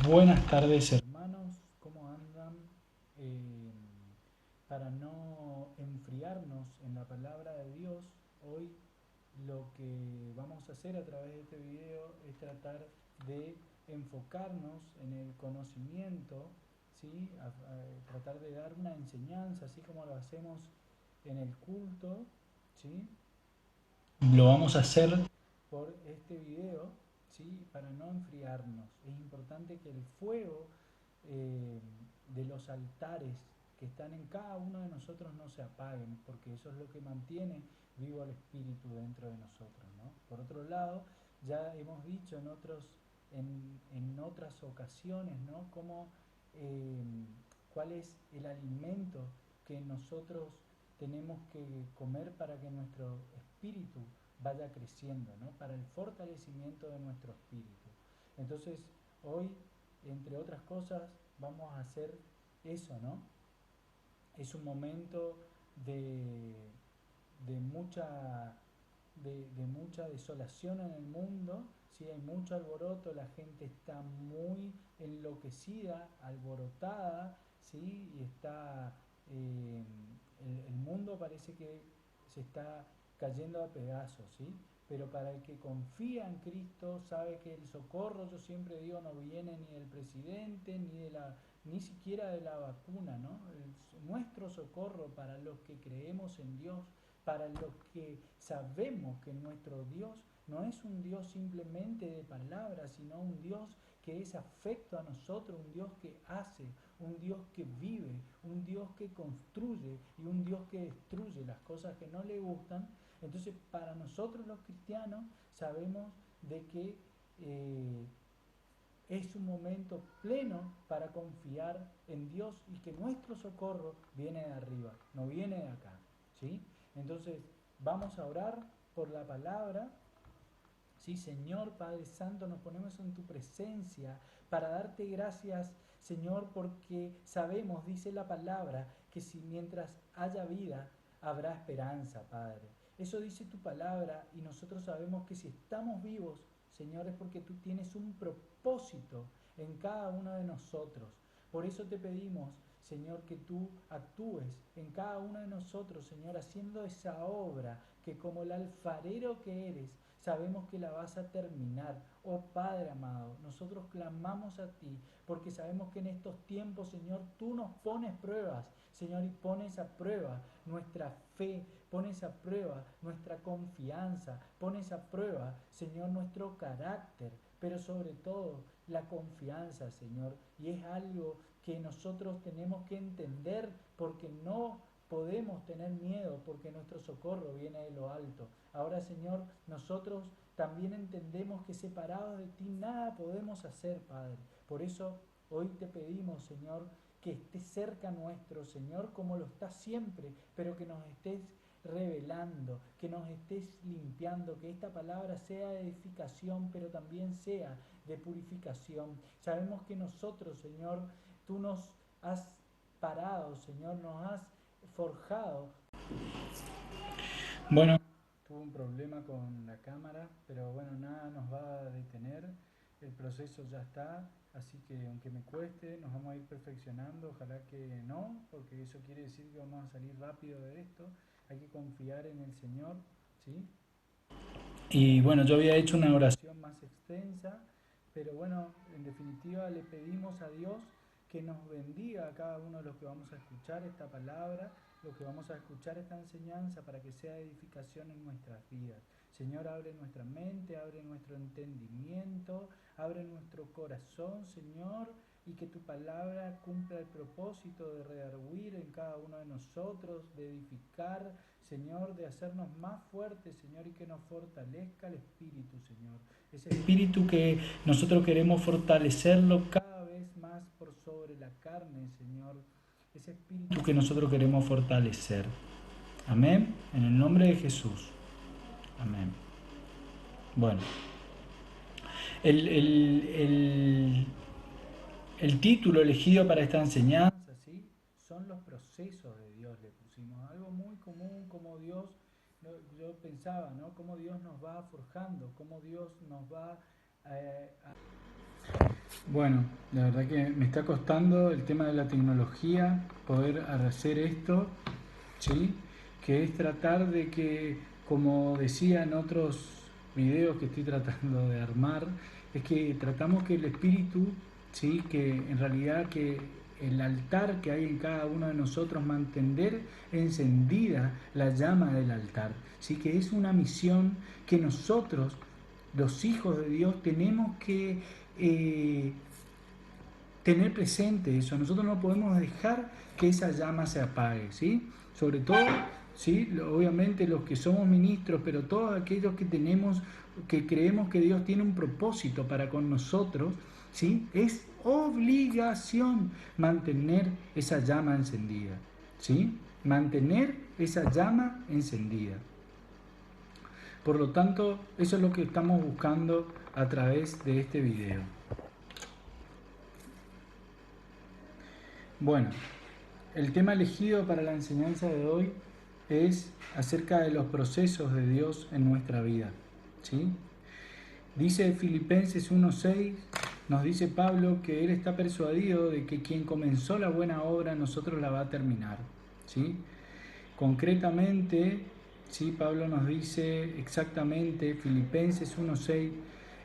Buenas tardes hermanos, ¿cómo andan? Eh, para no enfriarnos en la palabra de Dios, hoy lo que vamos a hacer a través de este video es tratar de enfocarnos en el conocimiento, ¿sí? Tratar de dar una enseñanza, así como lo hacemos en el culto, ¿sí? Lo vamos a hacer por este video, ¿sí? Para no enfriarnos. Es importante que el fuego eh, de los altares que están en cada uno de nosotros no se apaguen, porque eso es lo que mantiene vivo el espíritu dentro de nosotros, ¿no? Por otro lado, ya hemos dicho en otras ocasiones, ¿no? Cómo, eh, cuál es el alimento que nosotros tenemos que comer para que nuestro espíritu vaya creciendo, ¿no? Para el fortalecimiento de nuestro espíritu. Entonces, hoy, entre otras cosas, vamos a hacer eso, ¿no? Es un momento de, de mucha, de mucha desolación en el mundo, ¿sí? Hay mucho alboroto, la gente está muy enloquecida, alborotada, ¿sí? Y está, el mundo parece que se está cayendo a pedazos, ¿sí? Pero para el que confía en Cristo sabe que el socorro, yo siempre digo, no viene ni del presidente, ni siquiera de la vacuna, ¿no? Nuestro socorro para los que creemos en Dios, para los que sabemos que nuestro Dios no es un Dios simplemente de palabras, sino un Dios que es afecto a nosotros, un Dios que hace, un Dios que vive, un Dios que construye y un Dios que destruye las cosas que no le gustan. Entonces, para nosotros los cristianos sabemos de que es un momento pleno para confiar en Dios y que nuestro socorro viene de arriba, no viene de acá, ¿sí? Entonces, vamos a orar por la palabra. Sí, Señor Padre Santo, nos ponemos en tu presencia para darte gracias, Señor, porque sabemos, dice la palabra, que si mientras haya vida, habrá esperanza, Padre. Eso dice tu palabra y nosotros sabemos que si estamos vivos, Señor, es porque tú tienes un propósito en cada uno de nosotros. Por eso te pedimos, Señor, que tú actúes en cada uno de nosotros, Señor, haciendo esa obra que como el alfarero que eres, sabemos que la vas a terminar. Oh Padre amado, nosotros clamamos a ti porque sabemos que en estos tiempos, Señor, tú nos pones pruebas, Señor, y pones a prueba nuestra fe, pones a prueba nuestra confianza, pones a prueba, Señor, nuestro carácter, pero sobre todo la confianza, Señor, y es algo que nosotros tenemos que entender porque no podemos tener miedo porque nuestro socorro viene de lo alto. Ahora, Señor, nosotros también entendemos que separados de ti nada podemos hacer, Padre. Por eso hoy te pedimos, Señor, que estés cerca nuestro, Señor, como lo estás siempre, pero que nos estés revelando, que nos estés limpiando, que esta palabra sea de edificación, pero también sea de purificación. Sabemos que nosotros, Señor, tú nos has parado, Señor, nos has forjado. Bueno, tuve un problema con la cámara, pero bueno, nada nos va a detener. El proceso ya está, así que aunque me cueste, nos vamos a ir perfeccionando. Ojalá que no, porque eso quiere decir que vamos a salir rápido de esto. Hay que confiar en el Señor, ¿sí? Y bueno, yo había hecho una oración más extensa, pero bueno, en definitiva le pedimos a Dios que nos bendiga a cada uno de los que vamos a escuchar esta palabra, los que vamos a escuchar esta enseñanza para que sea edificación en nuestras vidas. Señor, abre nuestra mente, abre nuestro entendimiento, abre nuestro corazón, Señor, y que tu palabra cumpla el propósito de redarguir en cada uno de nosotros, de edificar, Señor, de hacernos más fuertes, Señor, y que nos fortalezca el Espíritu, Señor. Ese Espíritu que nosotros queremos fortalecerlo cada vez más por sobre la carne, Señor. Ese Espíritu que nosotros queremos fortalecer. Amén. En el nombre de Jesús. Amén. Bueno, el, el, el, el título elegido para esta enseñanza, ¿sí? Son los procesos de Dios, le pusimos. Algo muy común, como Dios, yo pensaba, ¿no? Cómo Dios nos va forjando, cómo Dios nos va Bueno, la verdad que me está costando el tema de la tecnología, poder hacer esto, ¿sí? Que es tratar de que, como decía en otros videos que estoy tratando de armar, es que tratamos que el espíritu, ¿sí? Que en realidad que el altar que hay en cada uno de nosotros, mantener encendida la llama del altar, ¿sí? Que es una misión que nosotros, los hijos de Dios, tenemos que tener presente eso. Nosotros no podemos dejar que esa llama se apague, ¿sí? Sobre todo, ¿sí? Obviamente los que somos ministros, pero todos aquellos que tenemos, que creemos que Dios tiene un propósito para con nosotros, ¿sí? Es obligación mantener esa llama encendida, ¿sí? Mantener esa llama encendida. Por lo tanto, eso es lo que estamos buscando a través de este video. Bueno, el tema elegido para la enseñanza de hoy es acerca de los procesos de Dios en nuestra vida, ¿sí? Dice Filipenses 1:6, nos dice Pablo que él está persuadido de que quien comenzó la buena obra nosotros la va a terminar, ¿sí? Concretamente, ¿sí? Pablo nos dice exactamente, Filipenses 1:6,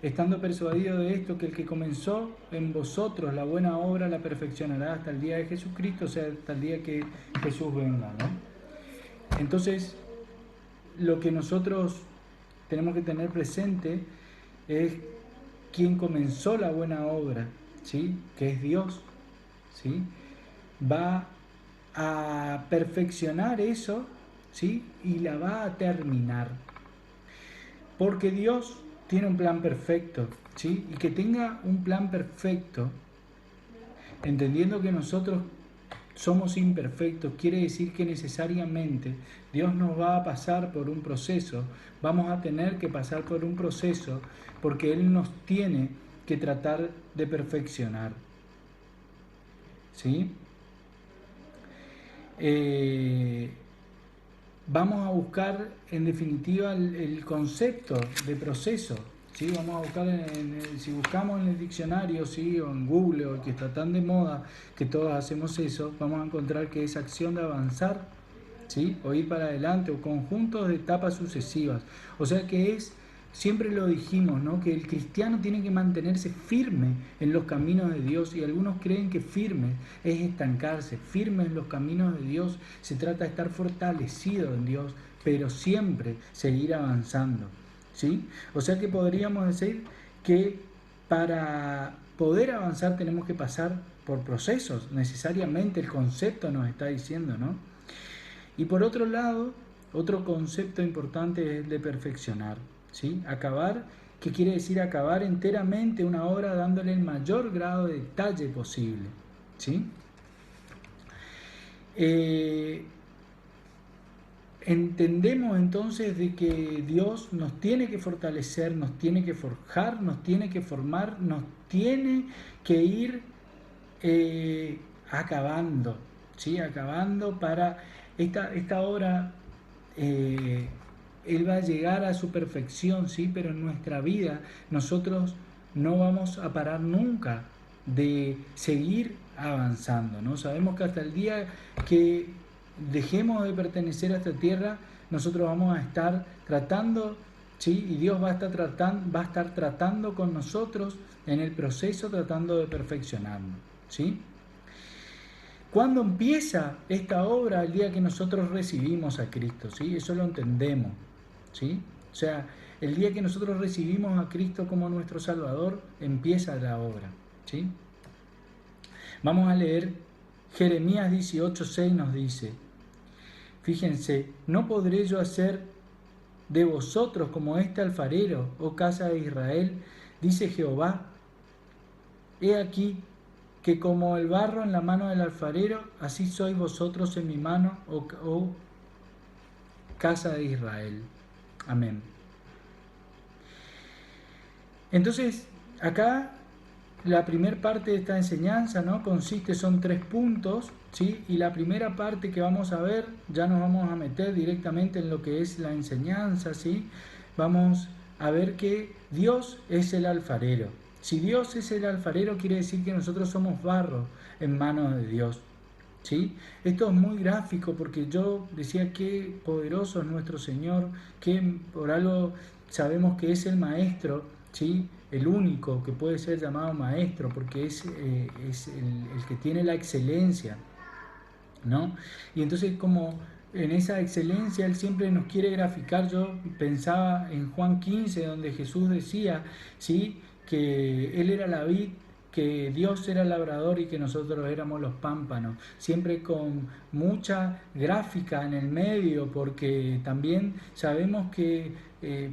estando persuadido de esto, que el que comenzó en vosotros la buena obra la perfeccionará hasta el día de Jesucristo, o sea, hasta el día que Jesús venga, ¿no? Entonces, lo que nosotros tenemos que tener presente es quien comenzó la buena obra, ¿sí? Que es Dios, ¿sí? Va a perfeccionar eso, ¿sí? Y la va a terminar. Porque Dios tiene un plan perfecto, ¿sí? Y que tenga un plan perfecto, entendiendo que nosotros somos imperfectos, quiere decir que necesariamente Dios nos va a pasar por un proceso, vamos a tener que pasar por un proceso porque Él nos tiene que tratar de perfeccionar, ¿sí? Vamos a buscar en definitiva el concepto de proceso, ¿sí? Vamos a buscar, si buscamos en el diccionario, ¿sí? O en Google, o el que está tan de moda, que todos hacemos eso, vamos a encontrar que es acción de avanzar, ¿sí? O ir para adelante, o conjuntos de etapas sucesivas. O sea que es, siempre lo dijimos, ¿no? Que el cristiano tiene que mantenerse firme en los caminos de Dios, y algunos creen que firme es estancarse. Firme en los caminos de Dios se trata de estar fortalecido en Dios, pero siempre seguir avanzando, ¿sí? O sea que podríamos decir que para poder avanzar tenemos que pasar por procesos, necesariamente el concepto nos está diciendo, ¿no? Y por otro lado, otro concepto importante es el de perfeccionar, ¿sí? Acabar, que quiere decir acabar enteramente una obra dándole el mayor grado de detalle posible, ¿sí? Entendemos entonces de que Dios nos tiene que fortalecer, nos tiene que forjar, nos tiene que formar, nos tiene que ir acabando, ¿sí? Acabando para esta obra. Él va a llegar a su perfección, ¿sí? Pero en nuestra vida nosotros no vamos a parar nunca de seguir avanzando, ¿no? Sabemos que hasta el día que dejemos de pertenecer a esta tierra, nosotros vamos a estar tratando, ¿sí? Y Dios va a estar tratando con nosotros en el proceso, tratando de perfeccionarnos, ¿sí? ¿Cuándo empieza esta obra? El día que nosotros recibimos a Cristo, ¿sí? Eso lo entendemos, ¿sí? O sea, el día que nosotros recibimos a Cristo como nuestro Salvador, empieza la obra, ¿sí? Vamos a leer Jeremías 18:6, nos dice, fíjense, no podré yo hacer de vosotros como este alfarero, oh casa de Israel, dice Jehová, he aquí que como el barro en la mano del alfarero, así sois vosotros en mi mano, oh casa de Israel. Amén. Entonces, acá la primera parte de esta enseñanza, ¿no? Son 3 puntos, ¿sí? Y la primera parte que vamos a ver, ya nos vamos a meter directamente en lo que es la enseñanza, ¿sí? Vamos a ver que Dios es el alfarero, Si Dios es el alfarero, quiere decir que nosotros somos barro en manos de Dios. ¿Sí? Esto es muy gráfico porque yo decía qué poderoso es nuestro Señor, que por algo sabemos que es el Maestro, ¿sí? El único que puede ser llamado Maestro, porque es el que tiene la excelencia, ¿no? Y entonces como en esa excelencia Él siempre nos quiere graficar. Yo pensaba en Juan 15, donde Jesús decía, ¿sí?, que Él era la vid, que Dios era el labrador y que nosotros éramos los pámpanos, siempre con mucha gráfica en el medio, porque también sabemos que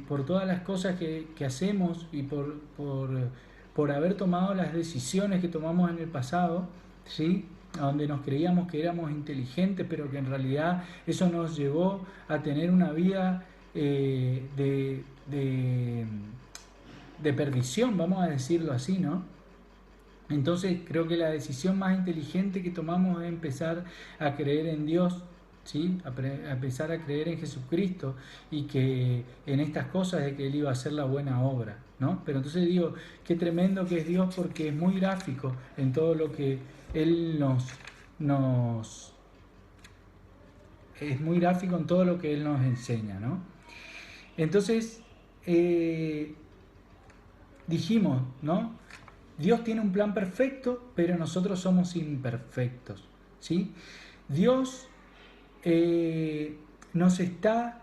por todas las cosas que hacemos y por haber tomado las decisiones que tomamos en el pasado, ¿sí?, a donde nos creíamos que éramos inteligentes, pero que en realidad eso nos llevó a tener una vida de perdición, vamos a decirlo así, ¿no? Entonces creo que la decisión más inteligente que tomamos es empezar a creer en Dios, ¿sí? A empezar a creer en Jesucristo y que en estas cosas de que Él iba a hacer la buena obra, ¿no? Pero entonces digo, qué tremendo que es Dios, porque es muy gráfico en todo lo que Él nos es muy gráfico en todo lo que Él nos enseña, ¿no? Entonces, dijimos, ¿no? Dios tiene un plan perfecto, pero nosotros somos imperfectos, ¿sí? Dios nos está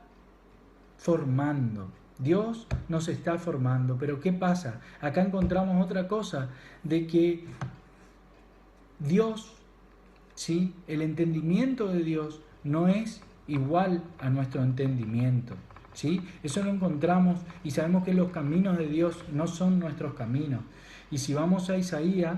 formando, Dios nos está formando, pero ¿qué pasa? Acá encontramos otra cosa, de que Dios, ¿sí?, el entendimiento de Dios no es igual a nuestro entendimiento, ¿sí? Eso lo encontramos y sabemos que los caminos de Dios no son nuestros caminos. Y si vamos a Isaías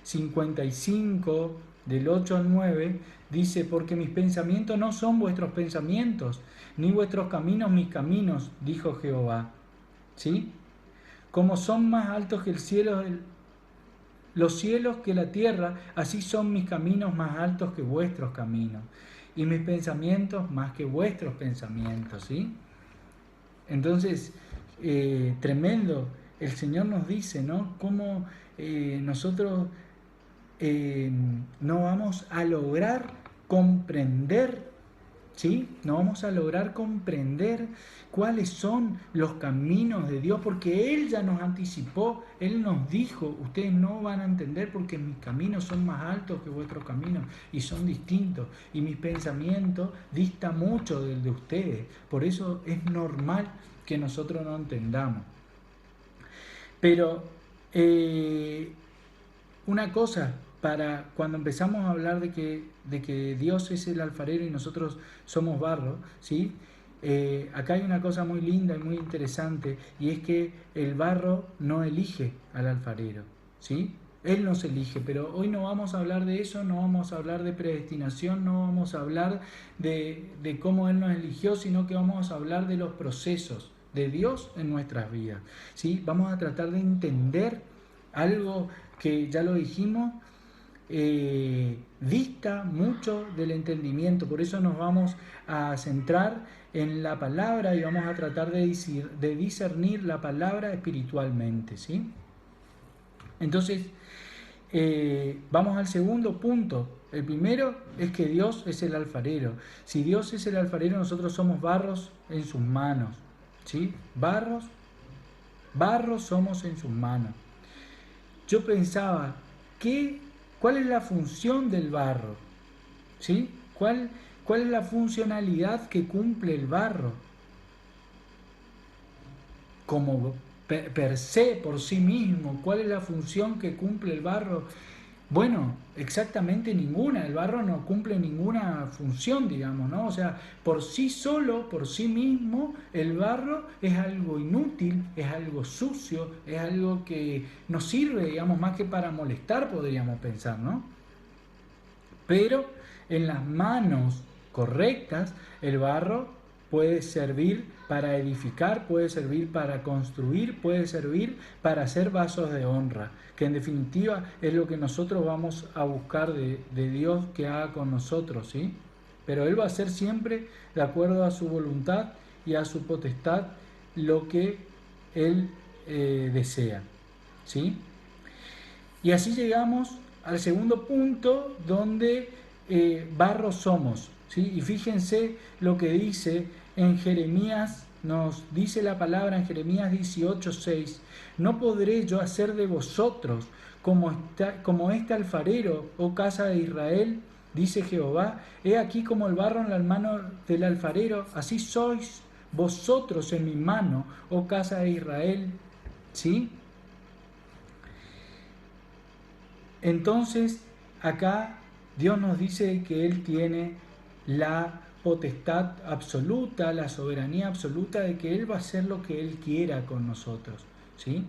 55, del 8 al 9, dice, porque mis pensamientos no son vuestros pensamientos, ni vuestros caminos mis caminos, dijo Jehová, ¿sí? Como son más altos que el cielo, los cielos que la tierra, así son mis caminos más altos que vuestros caminos, y mis pensamientos más que vuestros pensamientos, ¿sí? Entonces, tremendo, el Señor nos dice, ¿no?, cómo nosotros no vamos a lograr comprender, ¿sí? No vamos a lograr comprender cuáles son los caminos de Dios, porque Él ya nos anticipó, Él nos dijo, ustedes no van a entender porque mis caminos son más altos que vuestros caminos y son distintos, y mis pensamientos distan mucho del de ustedes, por eso es normal que nosotros no entendamos. Pero una cosa, para cuando empezamos a hablar de que Dios es el alfarero y nosotros somos barro, ¿sí? Acá hay una cosa muy linda y muy interesante, y es que el barro no elige al alfarero, ¿sí? Él nos elige, pero hoy no vamos a hablar de eso, no vamos a hablar de predestinación, no vamos a hablar de cómo Él nos eligió, sino que vamos a hablar de los procesos de Dios en nuestras vidas, ¿sí? Vamos a tratar de entender algo que ya lo dijimos, dista mucho del entendimiento. Por eso nos vamos a centrar en la palabra y vamos a tratar de discernir la palabra espiritualmente, ¿sí? Entonces, vamos al segundo punto. El primero es que Dios es el alfarero. Si Dios es el alfarero, nosotros somos barros en sus manos, ¿sí? Barros somos en sus manos. Yo pensaba, ¿cuál es la función del barro? ¿Sí? ¿Cuál es la funcionalidad que cumple el barro? Como per se, por sí mismo, ¿cuál es la función que cumple el barro? Bueno, exactamente ninguna. El barro no cumple ninguna función, digamos, ¿no? O sea, por sí solo, por sí mismo, el barro es algo inútil, es algo sucio, es algo que no sirve, digamos, más que para molestar, podríamos pensar, ¿no? Pero en las manos correctas, el barro puede servir para edificar, puede servir para construir, puede servir para hacer vasos de honra, que en definitiva es lo que nosotros vamos a buscar de Dios que haga con nosotros, Pero Él va a hacer siempre de acuerdo a su voluntad y a su potestad lo que Él desea. ¿Sí? Y así llegamos al segundo punto donde barro somos. ¿Sí? Y fíjense lo que dice en Jeremías, nos dice la palabra en Jeremías 18:6, no podré yo hacer de vosotros como este alfarero, oh casa de Israel, dice Jehová, he aquí como el barro en la mano del alfarero, así sois vosotros en mi mano, oh casa de Israel. ¿Sí? Entonces, acá Dios nos dice que Él tiene la potestad absoluta, la soberanía absoluta de que Él va a hacer lo que Él quiera con nosotros, ¿sí?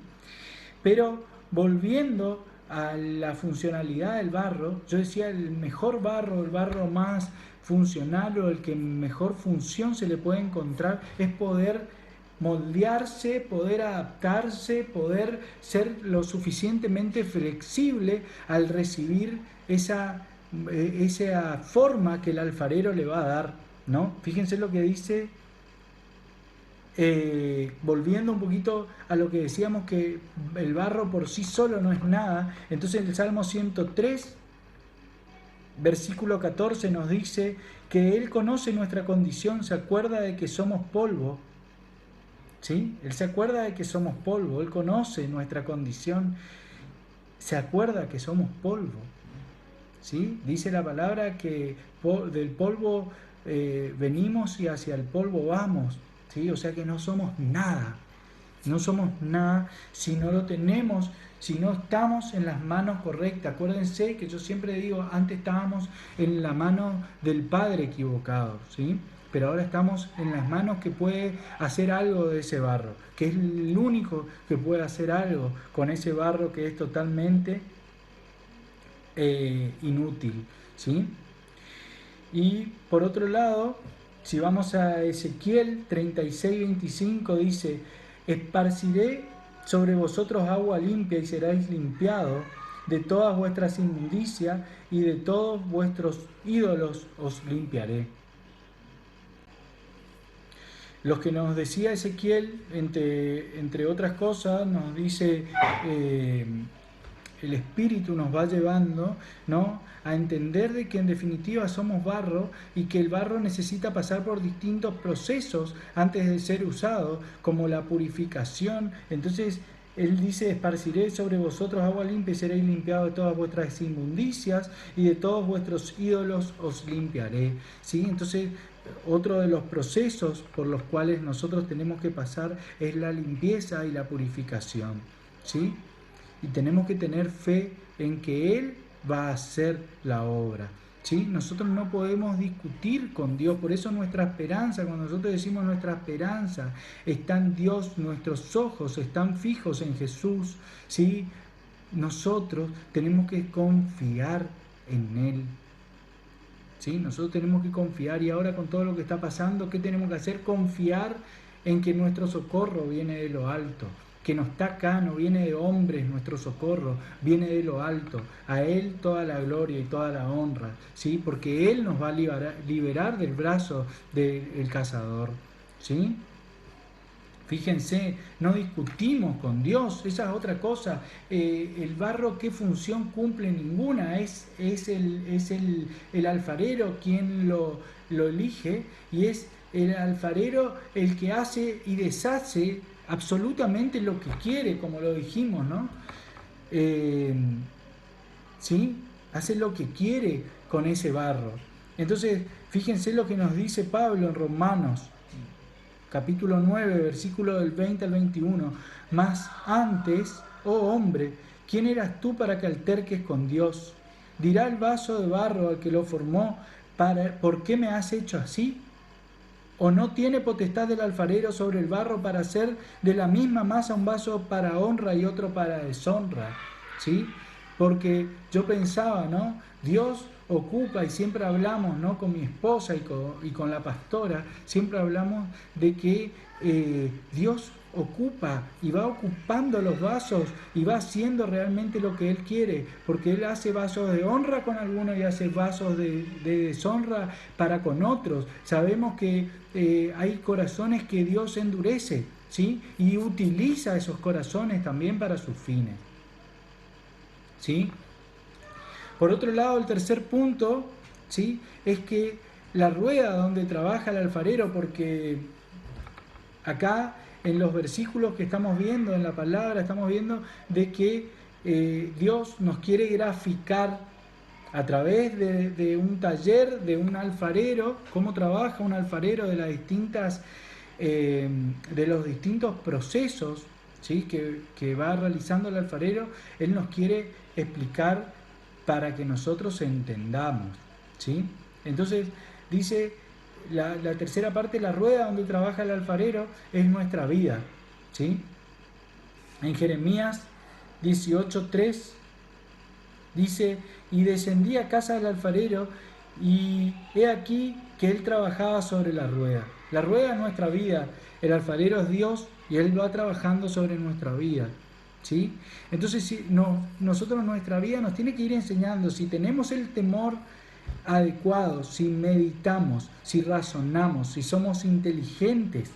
Pero volviendo a la funcionalidad del barro, yo decía el mejor barro, el barro más funcional o el que mejor función se le puede encontrar es poder moldearse, poder adaptarse, poder ser lo suficientemente flexible al recibir esa forma que el alfarero le va a dar, ¿no? Fíjense lo que dice, volviendo un poquito a lo que decíamos que el barro por sí solo no es nada, entonces el Salmo 103, versículo 14 nos dice que Él conoce nuestra condición, se acuerda de que somos polvo. ¿Sí? Él se acuerda de que somos polvo, Él conoce nuestra condición, se acuerda que somos polvo. ¿Sí? Dice la palabra que del polvo venimos y hacia el polvo vamos. ¿Sí? O sea que no somos nada, no somos nada si no lo tenemos, si no estamos en las manos correctas. Acuérdense que yo siempre digo, antes estábamos en la mano del Padre equivocado, ¿sí? Pero ahora estamos en las manos que puede hacer algo de ese barro, que es el único que puede hacer algo con ese barro que es totalmente inútil, ¿sí? Y por otro lado, si vamos a Ezequiel 36:25, dice, esparciré sobre vosotros agua limpia y seréis limpiados, de todas vuestras inmundicias y de todos vuestros ídolos os limpiaré. Los que nos decía Ezequiel, entre otras cosas, nos dice, el Espíritu nos va llevando, ¿no?, a entender de que en definitiva somos barro y que el barro necesita pasar por distintos procesos antes de ser usado, como la purificación. Entonces, Él dice, esparciré sobre vosotros agua limpia y seréis limpiados de todas vuestras inmundicias y de todos vuestros ídolos os limpiaré. ¿Sí? Entonces, otro de los procesos por los cuales nosotros tenemos que pasar es la limpieza y la purificación, ¿sí? Y tenemos que tener fe en que Él va a hacer la obra, ¿sí? Nosotros no podemos discutir con Dios, por eso nuestra esperanza, cuando nosotros decimos nuestra esperanza, está en Dios, nuestros ojos están fijos en Jesús, ¿sí? Nosotros tenemos que confiar en Él. ¿Sí? Nosotros tenemos que confiar, y ahora con todo lo que está pasando, ¿qué tenemos que hacer? Confiar en que nuestro socorro viene de lo alto, que no está acá, no viene de hombres, nuestro socorro viene de lo alto. A Él toda la gloria y toda la honra, ¿sí? Porque Él nos va a liberar del brazo del cazador, ¿sí? Fíjense, no discutimos con Dios, esa es otra cosa. El barro, ¿qué función cumple? Ninguna. Es el alfarero quien lo elige, y es el alfarero el que hace y deshace absolutamente lo que quiere, como lo dijimos, ¿no? ¿Sí? Hace lo que quiere con ese barro. Entonces, fíjense lo que nos dice Pablo en Romanos capítulo 9, versículo del 20 al 21. Mas antes, oh hombre, ¿quién eras tú para que alterques con Dios? Dirá el vaso de barro al que lo formó, ¿por qué me has hecho así? ¿O no tiene potestad el alfarero sobre el barro para hacer de la misma masa un vaso para honra y otro para deshonra? ¿Sí? Porque yo pensaba, ¿no? Dios ocupa, y siempre hablamos, ¿no?, con mi esposa y con la pastora, siempre hablamos de que Dios ocupa y va ocupando los vasos y va haciendo realmente lo que Él quiere, porque Él hace vasos de honra con algunos y hace vasos de deshonra para con otros. Sabemos que hay corazones que Dios endurece, ¿sí? Y utiliza esos corazones también para sus fines, ¿sí? Por otro lado, el tercer punto, ¿sí? Es que la rueda donde trabaja el alfarero, porque acá en los versículos que estamos viendo, en la palabra, estamos viendo de que Dios nos quiere graficar a través de un taller, de un alfarero, cómo trabaja un alfarero de las distintas, de los distintos procesos, ¿sí? que va realizando el alfarero. Él nos quiere explicar para que nosotros entendamos, ¿sí? Entonces dice la tercera parte, la rueda donde trabaja el alfarero es nuestra vida, ¿sí? En Jeremías 18:3 dice: y descendí a casa del alfarero, y he aquí que él trabajaba sobre la rueda. La rueda es nuestra vida, el alfarero es Dios y él va trabajando sobre nuestra vida, ¿sí? Entonces, si nosotros nuestra vida nos tiene que ir enseñando, si tenemos el temor adecuado, si meditamos, si razonamos, si somos inteligentes,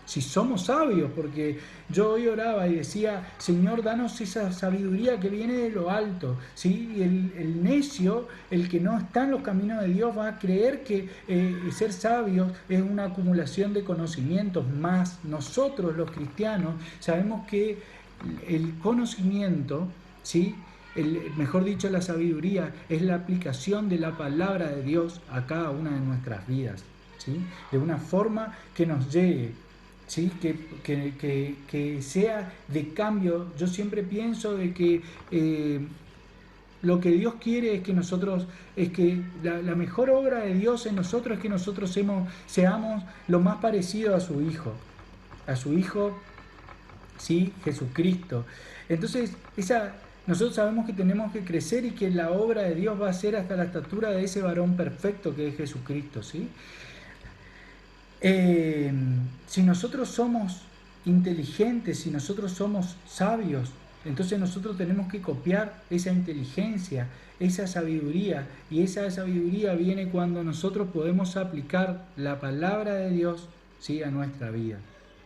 si somos sabios, porque yo hoy oraba y decía: Señor, danos esa sabiduría que viene de lo alto, ¿sí? Y el necio, el que no está en los caminos de Dios, va a creer que ser sabios es una acumulación de conocimientos, más nosotros los cristianos sabemos que el conocimiento, ¿sí? Mejor dicho, la sabiduría es la aplicación de la palabra de Dios a cada una de nuestras vidas, ¿sí? De una forma que nos llegue, ¿sí? Que sea de cambio. Yo siempre pienso de que lo que Dios quiere es que nosotros, es que la mejor obra de Dios en nosotros es que nosotros seamos lo más parecido a su Hijo, ¿sí? Jesucristo. Entonces, nosotros sabemos que tenemos que crecer y que la obra de Dios va a ser hasta la estatura de ese varón perfecto que es Jesucristo, ¿sí? Si nosotros somos inteligentes, si nosotros somos sabios, entonces nosotros tenemos que copiar esa inteligencia, esa sabiduría, y esa sabiduría viene cuando nosotros podemos aplicar la palabra de Dios, ¿sí? A nuestra vida.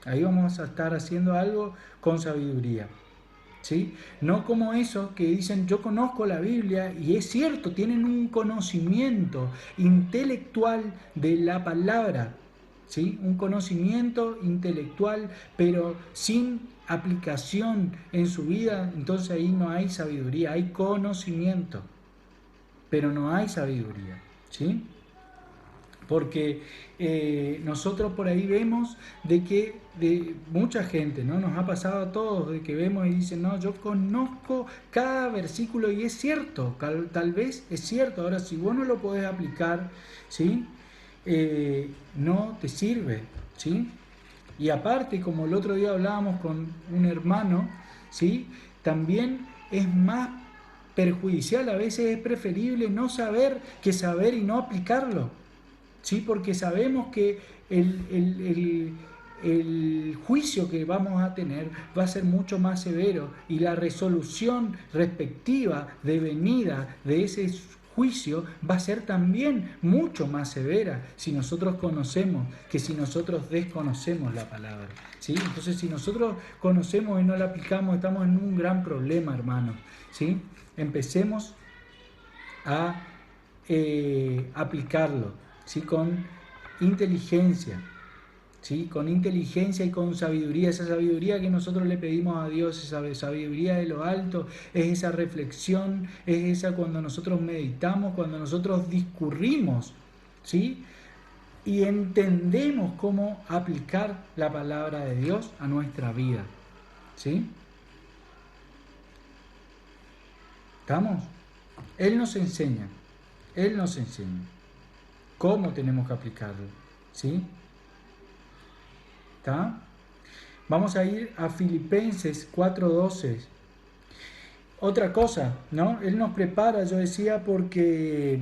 Ahí vamos a estar haciendo algo con sabiduría, ¿sí? No como esos que dicen: yo conozco la Biblia, y es cierto, tienen un conocimiento intelectual de la palabra, ¿sí? Un conocimiento intelectual, pero sin aplicación en su vida. Entonces ahí no hay sabiduría, hay conocimiento, pero no hay sabiduría, ¿sí? Porque nosotros por ahí vemos de que de mucha gente, ¿no? Nos ha pasado a todos, de que vemos y dicen: no, yo conozco cada versículo, y es cierto, tal vez es cierto. Ahora, si vos no lo podés aplicar, ¿sí? No te sirve, ¿sí? Y aparte, como el otro día hablábamos con un hermano, ¿sí? También es más perjudicial, a veces es preferible no saber que saber y no aplicarlo, ¿sí? Porque sabemos que el juicio que vamos a tener va a ser mucho más severo, y la resolución respectiva de venida de ese juicio va a ser también mucho más severa si nosotros conocemos que si nosotros desconocemos la palabra, ¿sí? Entonces, si nosotros conocemos y no la aplicamos, estamos en un gran problema, hermanos, ¿sí? Empecemos a aplicarlo, ¿sí? Con inteligencia, ¿sí? Con inteligencia y con sabiduría. Esa sabiduría que nosotros le pedimos a Dios, esa sabiduría de lo alto, es esa reflexión, es esa cuando nosotros meditamos, cuando nosotros discurrimos, ¿sí? Y entendemos cómo aplicar la palabra de Dios a nuestra vida, ¿sí? ¿Estamos? Él nos enseña, Él nos enseña cómo tenemos que aplicarlo, ¿sí? ¿Está? Vamos a ir a Filipenses 4:12. Otra cosa, ¿no? Él nos prepara, yo decía, porque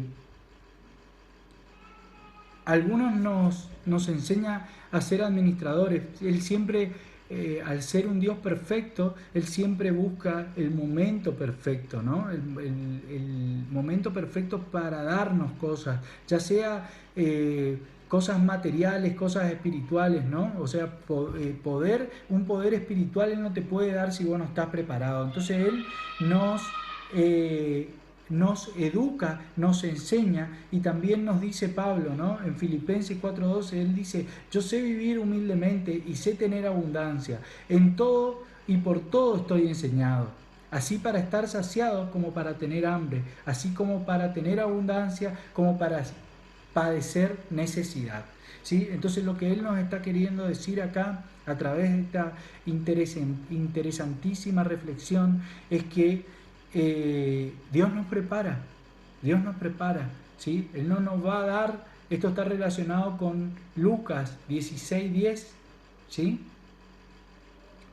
algunos nos enseña a ser administradores. Él siempre, al ser un Dios perfecto, Él siempre busca el momento perfecto, ¿no? El momento perfecto para darnos cosas, ya sea cosas materiales, cosas espirituales, ¿no? O sea, un poder espiritual Él no te puede dar si vos no estás preparado. Entonces Él nos, eh, nos educa, nos enseña, y también nos dice Pablo, ¿no? En Filipenses 4:12, Él dice: yo sé vivir humildemente y sé tener abundancia. En todo y por todo estoy enseñado, así para estar saciado como para tener hambre, así como para tener abundancia, como para padecer necesidad. ¿Sí? Entonces lo que Él nos está queriendo decir acá, a través de esta interesantísima reflexión, es que Dios nos prepara, Dios nos prepara, ¿sí? Él no nos va a dar, esto está relacionado con Lucas 16:10, ¿sí?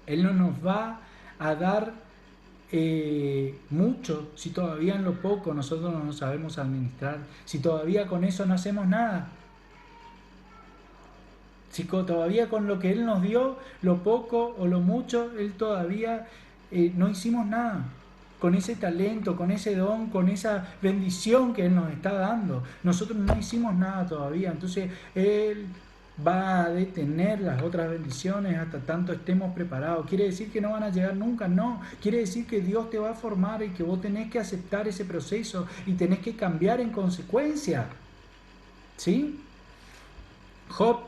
Él no nos va a dar mucho si todavía en lo poco nosotros no nos sabemos administrar, si todavía con eso no hacemos nada, si todavía con lo que Él nos dio, lo poco o lo mucho, Él todavía no hicimos nada. Con ese talento, con ese don, con esa bendición que Él nos está dando, nosotros no hicimos nada todavía. Entonces Él va a detener las otras bendiciones hasta tanto estemos preparados. ¿Quiere decir que no van a llegar nunca? No. Quiere decir que Dios te va a formar y que vos tenés que aceptar ese proceso y tenés que cambiar en consecuencia. ¿Sí? Job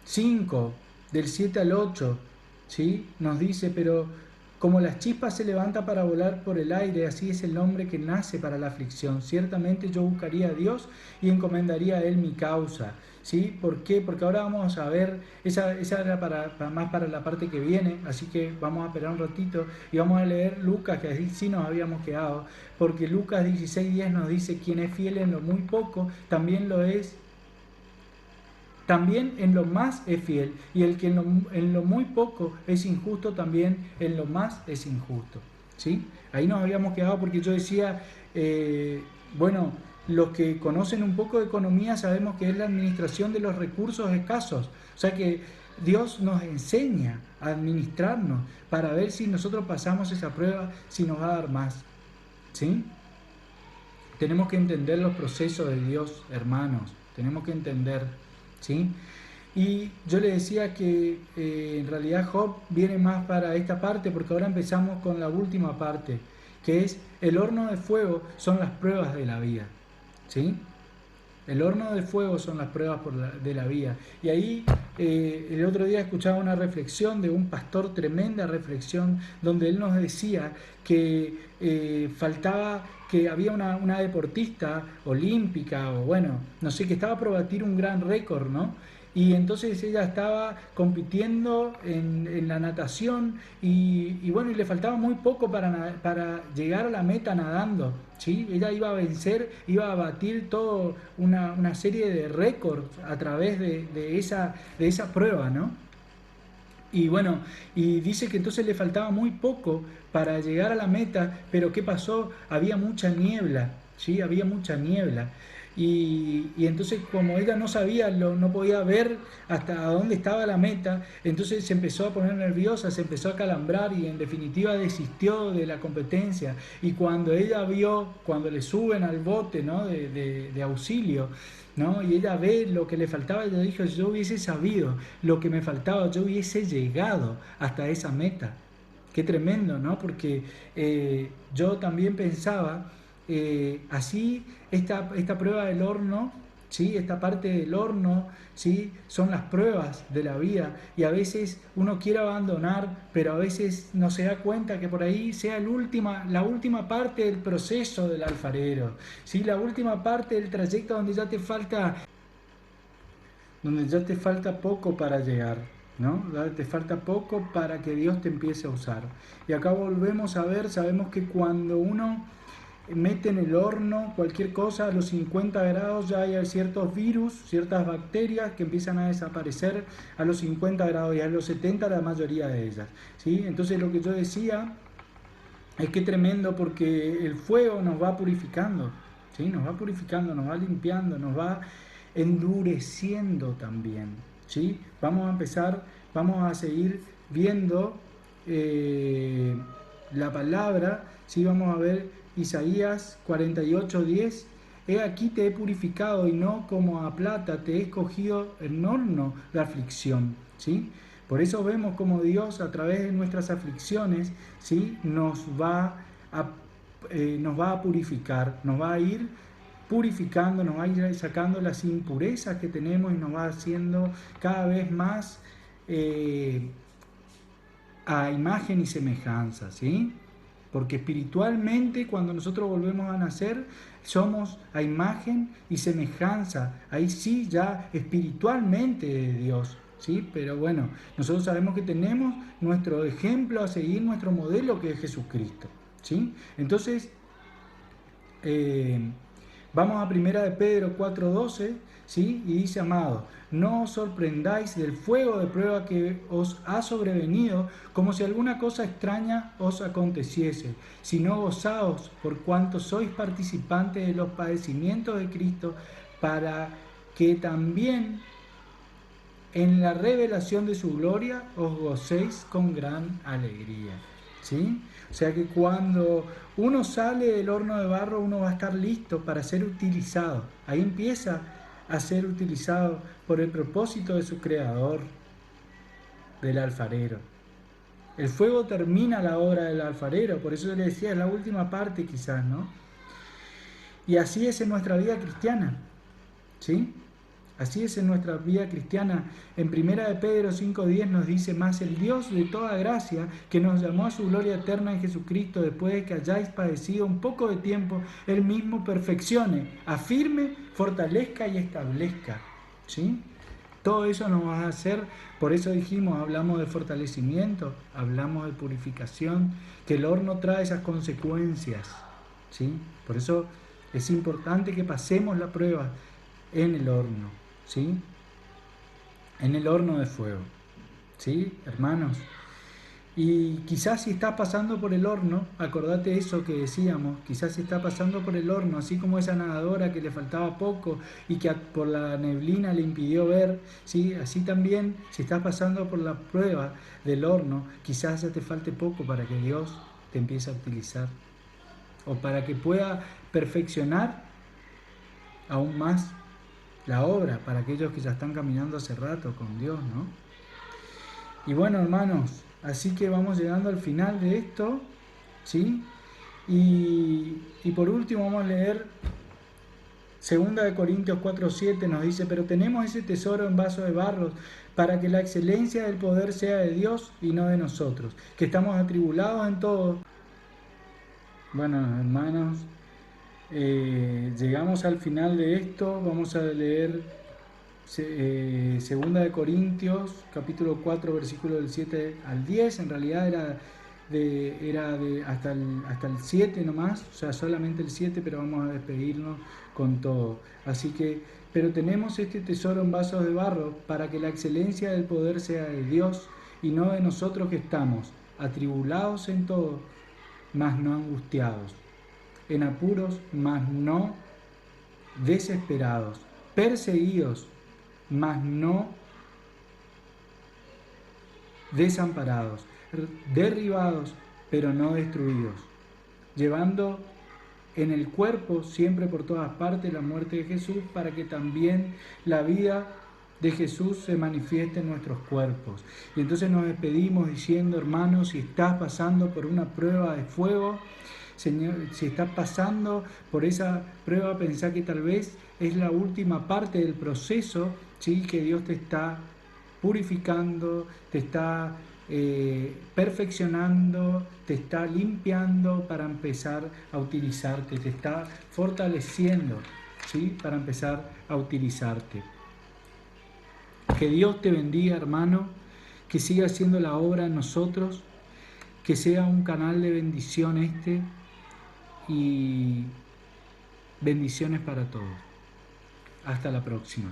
5, del 7 al 8, ¿sí? Nos dice: pero como las chispas se levanta para volar por el aire, así es el hombre que nace para la aflicción. Ciertamente yo buscaría a Dios y encomendaría a Él mi causa. ¿Sí? ¿Por qué? Porque ahora vamos a ver, esa era más para la parte que viene, así que vamos a esperar un ratito y vamos a leer Lucas, que así sí nos habíamos quedado, porque Lucas 16:10 nos dice: quien es fiel en lo muy poco, también lo es. También en lo más es fiel, y el que en lo muy poco es injusto, también en lo más es injusto. ¿Sí? Ahí nos habíamos quedado porque yo decía, bueno, los que conocen un poco de economía sabemos que es la administración de los recursos escasos. O sea que Dios nos enseña a administrarnos para ver si nosotros pasamos esa prueba, si nos va a dar más. ¿Sí? Tenemos que entender los procesos de Dios, hermanos. Tenemos que entender. ¿Sí? Y yo le decía que en realidad Job viene más para esta parte, porque ahora empezamos con la última parte, que es el horno de fuego son las pruebas de la vida. ¿Sí? El horno de fuego son las pruebas de la vida. Y ahí el otro día escuchaba una reflexión de un pastor, tremenda reflexión, donde él nos decía que faltaba, que había una deportista olímpica, o bueno, no sé, que estaba por batir un gran récord, ¿no? Y entonces ella estaba compitiendo en la natación y bueno, y le faltaba muy poco para llegar a la meta nadando, ¿sí? Ella iba a vencer, iba a batir toda una serie de récords a través de esa prueba, ¿no? Y bueno, y dice que entonces le faltaba muy poco para llegar a la meta, pero ¿qué pasó? Había mucha niebla, ¿sí? Había mucha niebla. Y entonces como ella no sabía, no podía ver hasta dónde estaba la meta, entonces se empezó a poner nerviosa, se empezó a calambrar y en definitiva desistió de la competencia. Y cuando ella vio, cuando le suben al bote, ¿no? de auxilio, ¿no? Y ella ve lo que le faltaba, ella dijo: yo hubiese sabido lo que me faltaba, yo hubiese llegado hasta esa meta. Qué tremendo, ¿no? Porque yo también pensaba, así esta prueba del horno, ¿sí? Esta parte del horno, ¿sí? Son las pruebas de la vida, y a veces uno quiere abandonar, pero a veces no se da cuenta que por ahí sea la última parte del proceso del alfarero, ¿sí? La última parte del trayecto donde ya te falta poco para llegar, ¿no? Ya te falta poco para que Dios te empiece a usar. Y acá volvemos a ver, sabemos que cuando uno mete en el horno cualquier cosa a los 50 grados, ya hay ciertos virus, ciertas bacterias que empiezan a desaparecer a los 50 grados, y a los 70 la mayoría de ellas, ¿sí? Entonces lo que yo decía es que tremendo, porque el fuego nos va purificando, ¿sí? Nos va purificando, nos va limpiando, nos va endureciendo también, ¿sí? Vamos a empezar, vamos a seguir viendo la palabra, ¿sí? Vamos a ver Isaías 48:10, he aquí te he purificado y no como a plata te he escogido en horno de aflicción, ¿sí? Por eso vemos como Dios a través de nuestras aflicciones, ¿sí? Nos va a purificar, nos va a ir purificando, nos va a ir sacando las impurezas que tenemos y nos va haciendo cada vez más a imagen y semejanza, ¿sí? Porque espiritualmente cuando nosotros volvemos a nacer somos a imagen y semejanza, ahí sí ya espiritualmente de Dios, ¿sí? Pero bueno, nosotros sabemos que tenemos nuestro ejemplo a seguir, nuestro modelo que es Jesucristo, ¿sí? Entonces, eh, vamos a primera de Pedro 4:12, ¿sí? Y dice, amado, no os sorprendáis del fuego de prueba que os ha sobrevenido, como si alguna cosa extraña os aconteciese, sino gozaos por cuanto sois participantes de los padecimientos de Cristo, para que también en la revelación de su gloria os gocéis con gran alegría. ¿Sí? O sea que cuando uno sale del horno de barro, uno va a estar listo para ser utilizado. Ahí empieza a ser utilizado por el propósito de su creador, del alfarero. El fuego termina la obra del alfarero, por eso le decía, es la última parte quizás, ¿no? Y así es en nuestra vida cristiana, ¿sí? Así es en nuestra vida cristiana. En 1 de Pedro 5:10 nos dice, más el Dios de toda gracia, que nos llamó a su gloria eterna en Jesucristo, después de que hayáis padecido un poco de tiempo, Él mismo perfeccione, afirme, fortalezca y establezca. ¿Sí? Todo eso nos va a hacer, por eso dijimos, hablamos de fortalecimiento, hablamos de purificación, que el horno trae esas consecuencias. ¿Sí? Por eso es importante que pasemos la prueba en el horno, ¿sí? En el horno de fuego, ¿sí, hermanos? Y quizás si estás pasando por el horno, acordate eso que decíamos, quizás si estás pasando por el horno, así como esa nadadora que le faltaba poco y que por la neblina le impidió ver, ¿sí? Así también si estás pasando por la prueba del horno, quizás ya te falte poco para que Dios te empiece a utilizar o para que pueda perfeccionar aún más la obra para aquellos que ya están caminando hace rato con Dios, ¿no? Y bueno, hermanos, así que vamos llegando al final de esto, ¿sí? Y por último vamos a leer 2 Corintios 4:7, nos dice, pero tenemos ese tesoro en vaso de barro para que la excelencia del poder sea de Dios y no de nosotros, que estamos atribulados en todo. Bueno, hermanos, llegamos al final de esto, vamos a leer Segunda de Corintios, capítulo 4, versículo del 7 al 10, en realidad era de hasta el 7 nomás, o sea, solamente el 7, pero vamos a despedirnos con todo. Así que, pero tenemos este tesoro en vasos de barro para que la excelencia del poder sea de Dios y no de nosotros que estamos, atribulados en todo, mas no angustiados, en apuros, mas no desesperados, perseguidos, mas no desamparados, derribados, pero no destruidos, llevando en el cuerpo siempre por todas partes la muerte de Jesús, para que también la vida de Jesús se manifieste en nuestros cuerpos. Y entonces nos despedimos diciendo, hermanos, si estás pasando por una prueba de fuego, Señor, si estás pasando por esa prueba, pensá que tal vez es la última parte del proceso, ¿sí? Que Dios te está purificando, te está perfeccionando, te está limpiando para empezar a utilizarte, te está fortaleciendo, ¿sí? Para empezar a utilizarte. Que Dios te bendiga, hermano, que siga haciendo la obra en nosotros, que sea un canal de bendición y bendiciones para todos. Hasta la próxima.